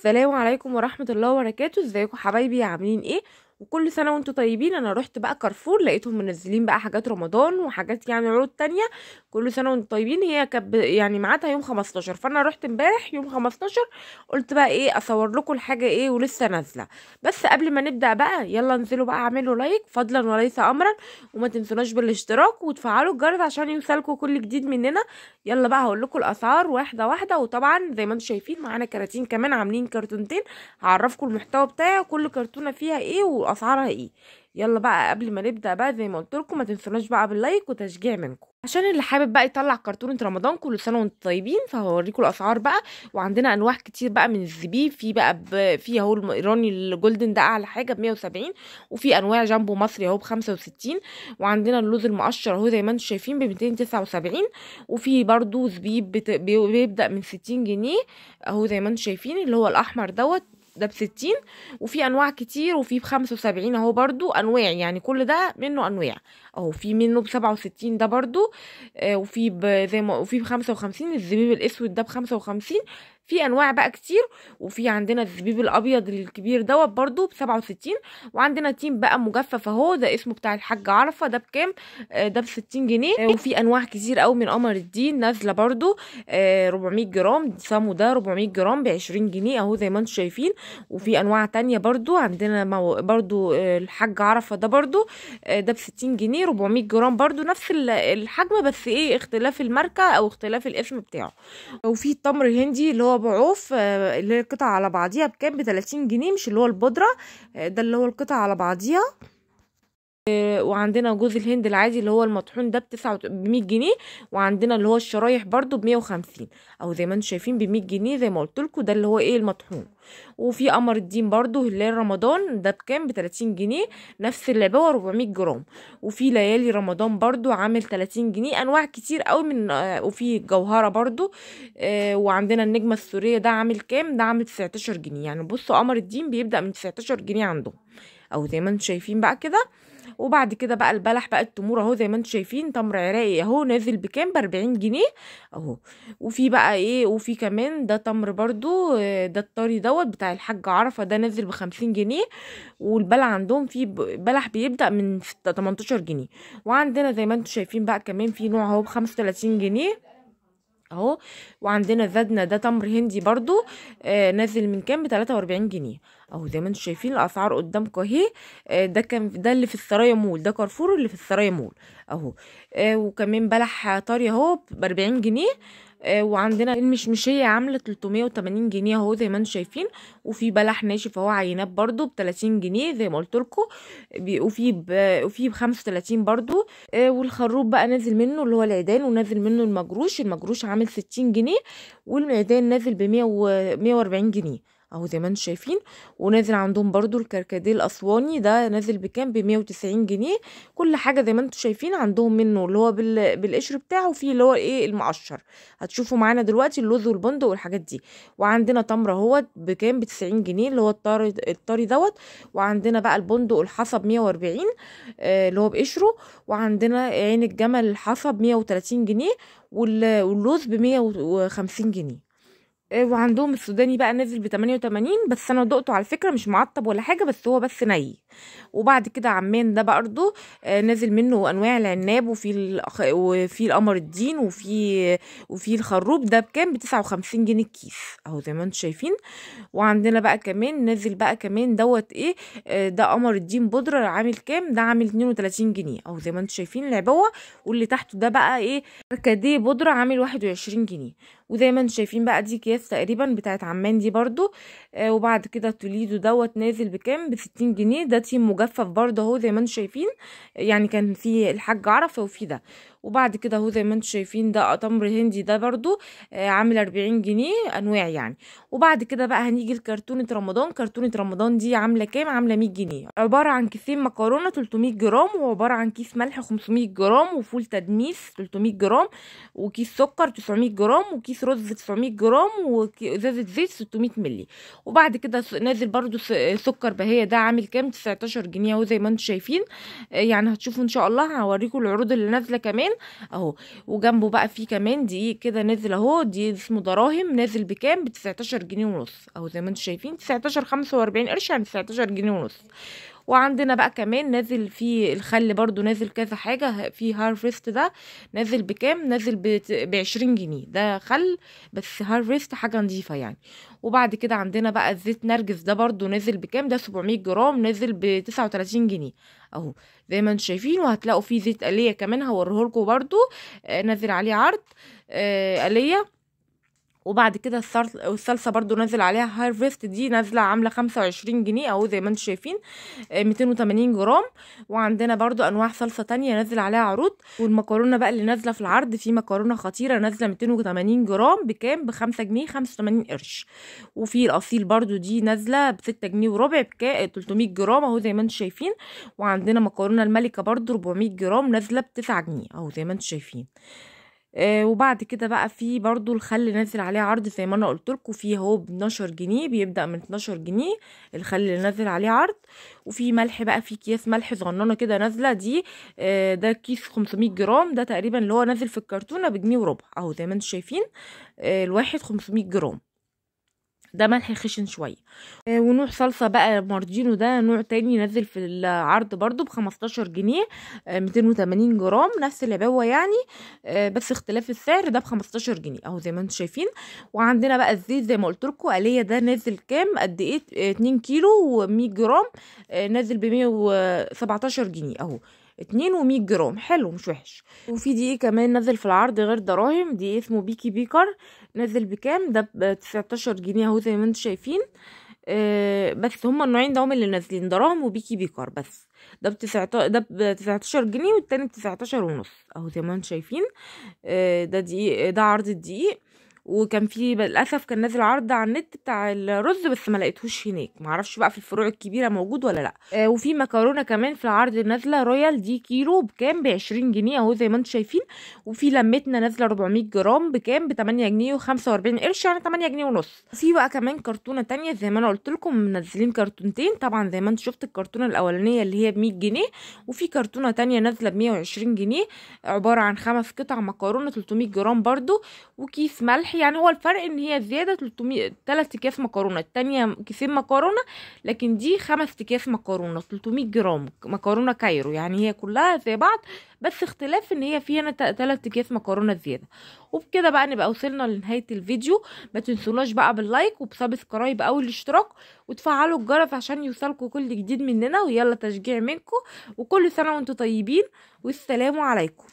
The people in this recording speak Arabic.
السلام عليكم ورحمة الله وبركاته. ازيكم حبايبي؟ عاملين ايه؟ وكل سنة وانتم طيبين. انا رحت بقى كارفور، لقيتهم منزلين بقى حاجات رمضان وحاجات يعني عروض تانية. كل سنة وانتم طيبين. هي كانت يعني ميعادها يوم 15، فانا رحت امبارح يوم 15. قلت بقى ايه اصور لكم الحاجة ايه ولسه نازلة. بس قبل ما نبدأ بقى يلا انزلوا بقى اعملوا لايك فضلا وليس امرا، وما تنسوناش بالاشتراك وتفعلوا الجرس عشان يوصلكم كل جديد مننا. يلا بقى هقول لكم الاسعار واحدة واحدة. وطبعا زي ما انتم شايفين معانا كراتين كمان، عاملين كرتونتين هعرفكم المحتوى بتاعي كل كرتونه فيها ايه واسعارها ايه. يلا بقى قبل ما نبدا بقى زي ما قلت لكم ما تنسوناش بقى باللايك وتشجيع منكم، عشان اللي حابب بقى يطلع كرتونه رمضان كل سنه وانتم طيبين. فهوريكم الاسعار بقى. وعندنا انواع كتير بقى من الزبيب، في بقى في اهو الايراني الجولدن ده اعلى حاجه ب 170، وفي انواع جامبو مصري اهو ب 65. وعندنا اللوز المقشر اهو زي ما انتم شايفين ب 279. وفي برضو زبيب بيبدا من 60 جنيه اهو زي ما انتم شايفين، اللي هو الاحمر دوت ده ب60. وفي انواع كتير، وفي ب75 اهو برضو انواع، يعني كل ده منه انواع اهو. في منه ب67 ده برضو وفي زي ما وفي ب55 الزبيب الاسود ده ب55. في انواع بقى كتير. وفي عندنا الزبيب الابيض الكبير دوت برضو ب67. وعندنا تيم بقى مجفف اهو، ده اسمه بتاع الحاج عرفه، ده بكام؟ ده ب60 جنيه. وفي انواع كتير قوي من قمر الدين نازله برضو 400 جرام سامو، ده 400 جرام ب20 جنيه اهو زي ما انتم شايفين. وفي انواع تانية برضو عندنا برضو الحاج عرفة ده برضو ده ب60 جنيه 400 جرام برضو نفس الحجم، بس ايه اختلاف الماركة او اختلاف الاسم بتاعه. وفي التمر الهندي اللي هو بعوف اللي هي القطعة على بعضيها بكام؟ ب30 جنيه، مش اللي هو البودرة ده اللي هو القطعة على بعضيها. وعندنا جوز الهند العادي اللي هو المطحون ده ب100 جنيه. وعندنا اللي هو الشرايح برضو ب150 او زي ما انتم شايفين ب100 جنيه زي ما قلت لكم، ده اللي هو ايه المطحون. وفي قمر الدين برضو هلال رمضان ده بكام؟ ب30 جنيه نفس العبوه 400 جرام. وفي ليالي رمضان برضو عامل 30 جنيه. انواع كتير قوي من وفي جوهره برضو وعندنا النجمه السوريه ده عامل كام؟ ده عامل 19 جنيه. يعني بصوا قمر الدين بيبدأ من 19 جنيه عندهم او زي ما انتم شايفين بقى كده. وبعد كده بقى البلح بقى التمور اهو زي ما انتم شايفين، تمر عراقي اهو نازل بكام؟ ب40 جنيه اهو. وفي بقى ايه، وفي كمان ده تمر برضو ده الطري دوت بتاع الحاج عرفة، ده نازل ب50 جنيه. والبلح عندهم في بلح بيبدأ من 18 جنيه. وعندنا زي ما انتم شايفين بقى كمان في نوع اهو ب35 جنيه اهو. وعندنا زدنا ده تمر هندي برضو نازل من كام؟ ب43 جنيه اهو زي ما انتم شايفين. الاسعار قدامكم اهي. ده كان ده اللي في السرايا مول، ده كارفور اللي في السرايا مول اهو. وكمان بلح طري اهو ب40 جنيه. وعندنا المشمشية عاملة 380 جنيه اهو زي ما انتم شايفين. وفي بلح ناشف اهو عينات برضو ب30 جنيه زي ما قلت لكم. وفي ب35 برضو. والخروب بقى نازل منه اللي هو العيدان، ونازل منه المجروش عامل 60 جنيه. والمعدان نازل ب140 جنيه اهو زي ما انتم شايفين. ونازل عندهم برضو الكركديه الاسواني ده نازل بكام؟ ب190 جنيه. كل حاجه زي ما انتم شايفين عندهم منه اللي هو بالقشر بتاعه، وفي اللي هو ايه المقشر. هتشوفوا معانا دلوقتي اللوز والبندق والحاجات دي. وعندنا تمر اهوت بكام؟ ب90 جنيه اللي هو الطري دوت. وعندنا بقى البندق الحصى 140 اللي هو بقشره. وعندنا عين الجمل الحصى ب130 جنيه. واللوز ب150 جنيه. وعندهم السوداني بقى نازل ب88، بس انا دقته على فكره مش معطب ولا حاجه، بس هو بس ني. وبعد كده عمان ده برضه نازل منه انواع العناب، وفي القمر الدين، وفي الخروب ده بكام؟ ب59 جنيه الكيس اهو زي ما انتم شايفين. وعندنا بقى كمان نازل بقى كمان دوت ايه ده قمر الدين بودرة عامل كام؟ ده عامل 32 جنيه اهو زي ما انتم شايفين العبوه. واللي تحته ده بقى ايه كركديه بودرة عامل 21 جنيه. وزي ما انتم شايفين بقى دي اكياس تقريبا بتاعت عمان دي برضو. وبعد كده توليدو دوت نازل بكام؟ ب60 جنيه. ده تيم مجفف برضو اهو زي ما انتم شايفين، يعني كان في الحاج عرفة وفي ده. وبعد كده اهو زي ما انتم شايفين ده تمر هندي ده برضو عامل 40 جنيه انواع يعني. وبعد كده بقى هنيجي لكرتونة رمضان. كرتونة رمضان دي عاملة كام؟ عاملة 100 جنيه، عبارة عن كيسين مكرونة 300 جرام، وعبارة عن كيس ملح 500 جرام، وفول تدميس 300 جرام، وكيس سكر 900 جرام، وكيس رز 900 جرام، وازازة زيت 600 ملي. وبعد كده نازل برضو سكر بهية ده عامل كام؟ 19 جنيه اهو زي ما انتم شايفين. يعني هتشوفوا ان شاء الله، هوريكم العروض اللي نازلة كمان اهو. وجنبه بقى في كمان دقيق كده نازل اهو، دي اسمه دراهم، نازل بكام؟ ب19 جنيه ونص اهو زي ما انتم شايفين، 19 45 قرش يعني 19 جنيه ونص. وعندنا بقى كمان نازل في الخل برضو، نازل كذا حاجة. في هارفست ده نازل بكام؟ نازل ب20 جنيه، ده خل بس هارفست حاجة نظيفة يعني. وبعد كده عندنا بقى زيت نرجس ده برضو نازل بكام؟ ده 700 جرام نازل ب39 جنيه اهو زي ما انتم شايفين. وهتلاقوا فيه زيت آلية كمان هوريهولكوا برضو، نازل عليه عرض آلية. وبعد كده الصلصه برضو نازل عليها هارفست، دي نازله عامله 25 جنيه اهو زي ما انتم شايفين، 280 جرام. وعندنا برضو انواع صلصه تانية نازل عليها عروض. والمكرونه بقى اللي نازله في العرض، في مكرونه خطيره نازله 280 جرام بكام؟ ب5 جنيه 85 قرش. وفي الاصيل برضو دي نازله ب6 جنيه وربع بكام؟ 300 جرام اهو زي ما انتم شايفين. وعندنا مكرونه الملكه برضو 400 جرام نازله ب9 جنيه اهو زي ما انتم شايفين. وبعد كده بقى في برضو الخل نازل عليه عرض زي ما انا قلت لكم، فيه اهو ب12 جنيه، بيبدأ من 12 جنيه الخل اللي نازل عليه عرض. وفي ملح بقى، في اكياس ملح صغننه كده نازله دي، ده كيس 500 جرام، ده تقريبا اللي هو نازل في الكرتونه بجنيه وربع اهو زي ما انتم شايفين، الواحد 500 جرام، ده ملح خشن شويه. ونوع صلصه بقى ماردينو ده نوع تاني نازل في العرض برضو ب15 جنيه، 280 جرام نفس العبوه يعني، بس اختلاف السعر، ده ب15 جنيه اهو زي ما انتم شايفين. وعندنا بقى الزيت زي ما قلت لكم آلية، ده نازل كام؟ قد ايه؟ 2 كيلو و100 جرام، نازل ب117 جنيه اهو، 2 و100 جرام، حلو مش وحش. وفي دقيق كمان نازل في العرض غير دراهم، دقيق اسمه بيكي بيكر، نازل بكام؟ ده ب19 جنيه اهو زي ما انتم شايفين. بس هما النوعين ده هم اللي نازلين، دراهم وبيكي بيكر بس. ده ب19 جنيه والتاني ب19 ونص اهو زي ما انتم شايفين. ده دقيق، ده عرض الدقيق. وكان في للاسف كان نازل عرض على النت بتاع الرز بس ما لقيتهوش هناك، معرفش بقى في الفروع الكبيره موجود ولا لا. وفي مكرونه كمان في العرض نازله رويال، دي كيلو بكام؟ ب20 جنيه اهو زي ما انتم شايفين. وفي لمتنا نازله 400 جرام بكام؟ ب8 جنيه و45 قرش يعني 8 جنيه ونص. في بقى كمان كرتونه تانية زي ما انا قلت لكم، منزلين كرتونتين طبعا زي ما انت شفت، الكرتونه الاولانيه اللي هي ب100 جنيه، وفي كرتونه تانية نازله ب120 جنيه، عباره عن 5 قطع مكرونه 300 جرام برضو، وكيس ملح. يعني هو الفرق ان هي زياده 3 اكياس مكرونه، التانية كيسين مكرونه، لكن دي 5 اكياس مكرونه 300 جرام مكرونه كايرو، يعني هي كلها زي بعض بس اختلاف ان هي فيها 3 اكياس مكرونه زياده. وبكده بقى نبقى وصلنا لنهايه الفيديو. ما تنسوناش بقى باللايك وبسبسكرايب او الاشتراك وتفعلوا الجرس عشان يوصلكم كل جديد مننا، ويلا تشجيع منكم. وكل سنه وانتم طيبين، والسلام عليكم.